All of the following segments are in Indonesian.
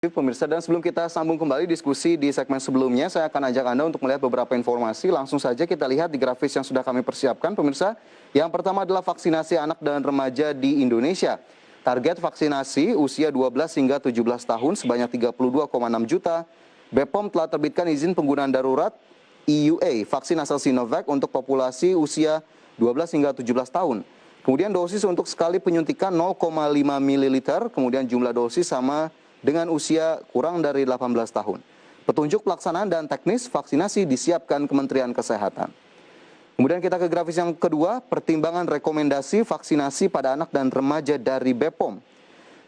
Pemirsa, dan sebelum kita sambung kembali diskusi di segmen sebelumnya, saya akan ajak Anda untuk melihat beberapa informasi. Langsung saja kita lihat di grafis yang sudah kami persiapkan, pemirsa. Yang pertama adalah vaksinasi anak dan remaja di Indonesia. Target vaksinasi usia 12 hingga 17 tahun sebanyak 32,6 juta. BPOM telah terbitkan izin penggunaan darurat EUA, vaksin asal Sinovac untuk populasi usia 12 hingga 17 tahun. Kemudian dosis untuk sekali penyuntikan 0,5 ml, kemudian jumlah dosis sama dengan usia kurang dari 18 tahun. Petunjuk pelaksanaan dan teknis vaksinasi disiapkan Kementerian Kesehatan. Kemudian kita ke grafis yang kedua, pertimbangan rekomendasi vaksinasi pada anak dan remaja dari BPOM.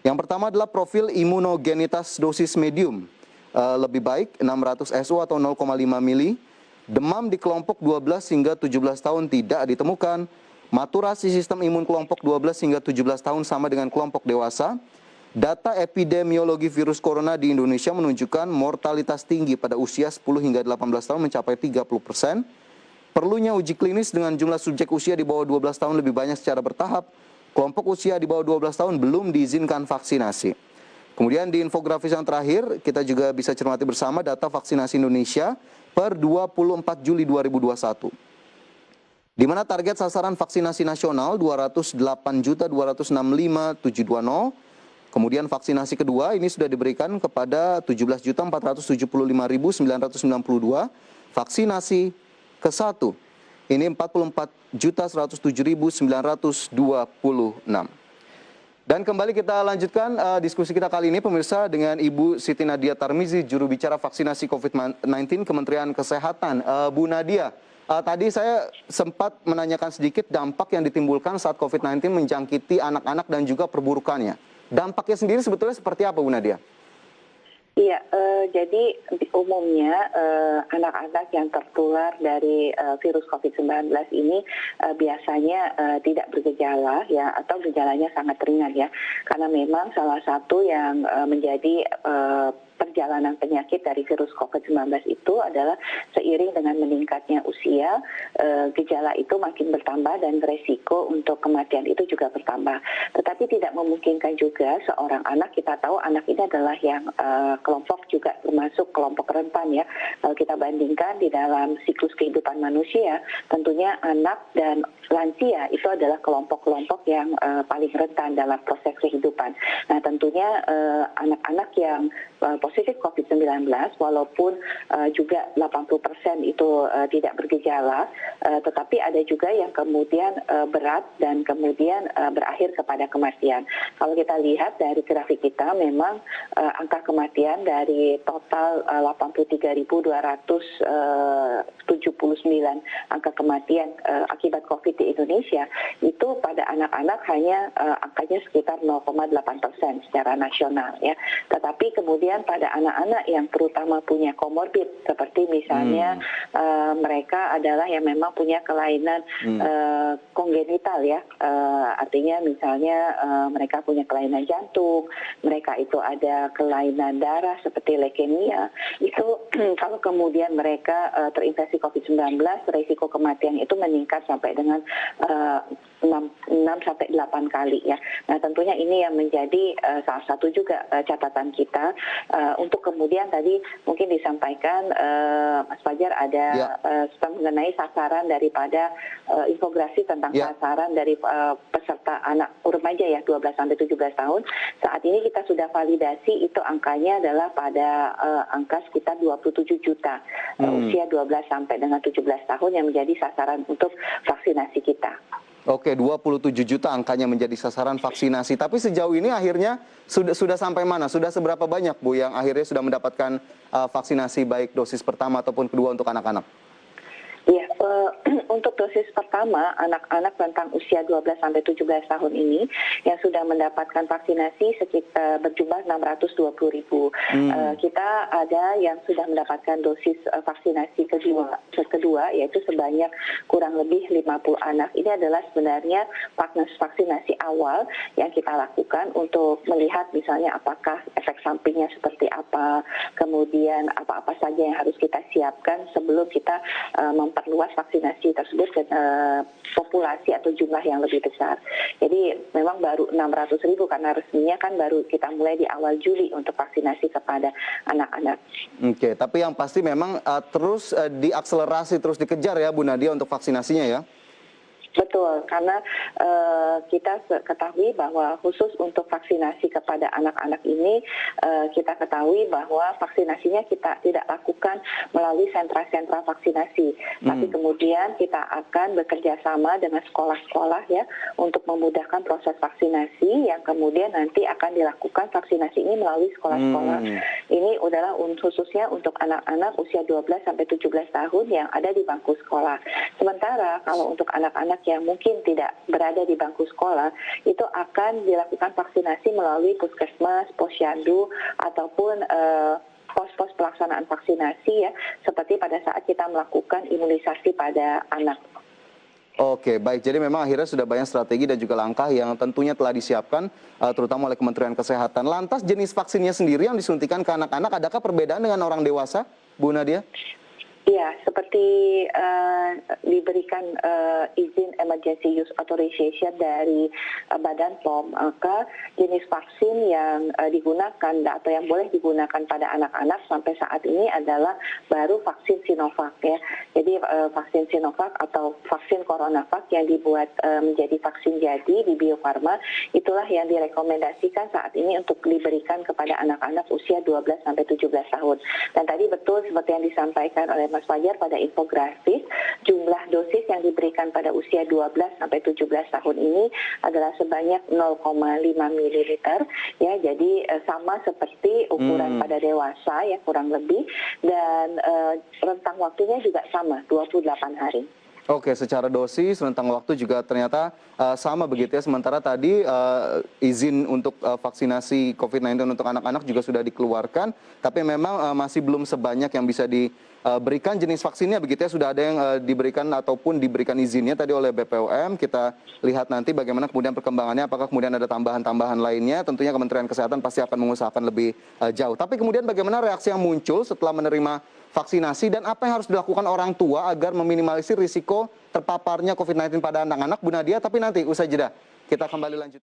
Yang pertama adalah profil imunogenitas dosis medium, lebih baik 600 SU atau 0,5 mili. Demam di kelompok 12 hingga 17 tahun tidak ditemukan. Maturasi sistem imun kelompok 12 hingga 17 tahun sama dengan kelompok dewasa. Data epidemiologi virus corona di Indonesia menunjukkan mortalitas tinggi pada usia 10 hingga 18 tahun mencapai 30%. Perlunya uji klinis dengan jumlah subjek usia di bawah 12 tahun lebih banyak secara bertahap. Kelompok usia di bawah 12 tahun belum diizinkan vaksinasi. Kemudian di infografis yang terakhir, kita juga bisa cermati bersama data vaksinasi Indonesia per 24 Juli 2021. Di mana target sasaran vaksinasi nasional 208.265.720. Kemudian vaksinasi kedua ini sudah diberikan kepada 17.475.992. Vaksinasi ke-1 ini 44.107.926. Dan kembali kita lanjutkan diskusi kita kali ini, pemirsa, dengan Ibu Siti Nadia Tarmizi, juru bicara vaksinasi COVID-19 Kementerian Kesehatan. Bu Nadia, tadi saya sempat menanyakan sedikit dampak yang ditimbulkan saat COVID-19 menjangkiti anak-anak dan juga perburukannya. Dampaknya sendiri sebetulnya seperti apa, Bu Nadia? Iya, jadi umumnya anak-anak yang tertular dari virus COVID-19 ini biasanya tidak bergejala ya, atau gejalanya sangat ringan ya, karena memang salah satu yang menjadi perjalanan penyakit dari virus COVID-19 itu adalah seiring dengan meningkatnya usia, gejala itu makin bertambah dan resiko untuk kematian itu juga bertambah. Tetapi tidak memungkinkan juga seorang anak, kita tahu anak ini adalah yang kelompok juga termasuk kelompok rentan ya. Kalau kita bandingkan di dalam siklus kehidupan manusia, tentunya anak dan lansia itu adalah kelompok-kelompok yang paling rentan dalam proses kehidupan. Nah tentunya anak-anak yang positif COVID-19 walaupun juga 80% itu tidak bergejala, tetapi ada juga yang kemudian berat dan kemudian berakhir kepada kematian. Kalau kita lihat dari grafik kita, memang angka kematian dari total 83.279 angka kematian akibat COVID di Indonesia, itu pada anak-anak hanya angkanya sekitar 0,8% secara nasional ya. Tetapi kemudian pada anak-anak yang terutama punya komorbid, seperti misalnya mereka adalah yang memang punya kelainan kongenital ya, artinya misalnya mereka punya kelainan jantung, mereka itu ada kelainan darah seperti leukemia, itu kalau kemudian mereka terinfeksi COVID-19, risiko kematian itu meningkat sampai dengan 6-8 kali ya. Nah tentunya ini yang menjadi salah satu juga catatan kita untuk kemudian tadi mungkin disampaikan Mas Fajar ada mengenai sasaran daripada infografis tentang sasaran dari peserta anak remaja ya 12-17 tahun. Saat ini kita sudah validasi, itu angkanya adalah pada angka sekitar 27 juta usia 12 sampai dengan 17 tahun yang menjadi sasaran untuk vaksinasi kita. Oke, 27 juta angkanya menjadi sasaran vaksinasi. Tapi sejauh ini akhirnya sudah sampai mana? Sudah seberapa banyak, Bu, yang akhirnya sudah mendapatkan vaksinasi baik dosis pertama ataupun kedua untuk anak-anak? Iya, untuk dosis pertama anak-anak rentang usia 12-17 tahun ini yang sudah mendapatkan vaksinasi sekitar berjumlah 620.000. Kita ada yang sudah mendapatkan dosis vaksinasi kedua yaitu sebanyak kurang lebih 50 anak. Ini adalah sebenarnya vaksinasi awal yang kita lakukan untuk melihat misalnya apakah efek sampingnya seperti apa, kemudian apa-apa saja yang harus kita siapkan sebelum kita memperluas vaksinasi tersebut ke populasi atau jumlah yang lebih besar. Jadi memang baru 600.000 karena resminya kan baru kita mulai di awal Juli untuk vaksinasi kepada anak-anak. Oke, tapi yang pasti memang terus diakselerasi, terus dikejar ya Bu Nadia untuk vaksinasinya ya? Betul, karena kita ketahui bahwa khusus untuk vaksinasi kepada anak-anak ini, kita ketahui bahwa vaksinasinya kita tidak lakukan melalui sentra-sentra vaksinasi, tapi kemudian kita akan bekerja sama dengan sekolah-sekolah ya untuk memudahkan proses vaksinasi yang kemudian nanti akan dilakukan vaksinasi ini melalui sekolah-sekolah. Ini adalah khususnya untuk anak-anak usia 12 sampai 17 tahun yang ada di bangku sekolah. Sementara kalau untuk anak-anak yang mungkin tidak berada di bangku sekolah, itu akan dilakukan vaksinasi melalui puskesmas, posyandu, ataupun pos-pos pelaksanaan vaksinasi ya, seperti pada saat kita melakukan imunisasi pada anak. Oke, baik. Jadi memang akhirnya sudah banyak strategi dan juga langkah yang tentunya telah disiapkan, terutama oleh Kementerian Kesehatan. Lantas jenis vaksinnya sendiri yang disuntikan ke anak-anak, adakah perbedaan dengan orang dewasa, Bu Nadia? Iya, seperti diberikan izin emergency use authorization dari Badan POM, maka jenis vaksin yang digunakan atau yang boleh digunakan pada anak-anak sampai saat ini adalah baru vaksin Sinovac ya. Jadi vaksin Sinovac atau vaksin CoronaVac yang dibuat menjadi vaksin jadi di Bio Farma, itulah yang direkomendasikan saat ini untuk diberikan kepada anak-anak usia 12 sampai 17 tahun. Dan tadi betul seperti yang disampaikan oleh Mas Fajar pada infografis, jumlah dosis yang diberikan pada usia 12 sampai 17 tahun ini adalah sebanyak 0,5 ml ya, jadi sama seperti ukuran pada dewasa ya kurang lebih, dan rentang waktunya juga sama 28 hari. Oke, secara dosis, rentang waktu juga ternyata sama begitu ya. Sementara tadi izin untuk vaksinasi COVID-19 untuk anak-anak juga sudah dikeluarkan, tapi memang masih belum sebanyak yang bisa diberikan jenis vaksinnya begitu ya. Sudah ada yang diberikan ataupun diberikan izinnya tadi oleh BPOM. Kita lihat nanti bagaimana kemudian perkembangannya, apakah kemudian ada tambahan-tambahan lainnya. Tentunya Kementerian Kesehatan pasti akan mengusahakan lebih jauh. Tapi kemudian bagaimana reaksi yang muncul setelah menerima vaksinasi dan apa yang harus dilakukan orang tua agar meminimalisir risiko terpaparnya COVID-19 pada anak-anak, Bu Nadia? Tapi nanti usai jeda kita kembali lanjut.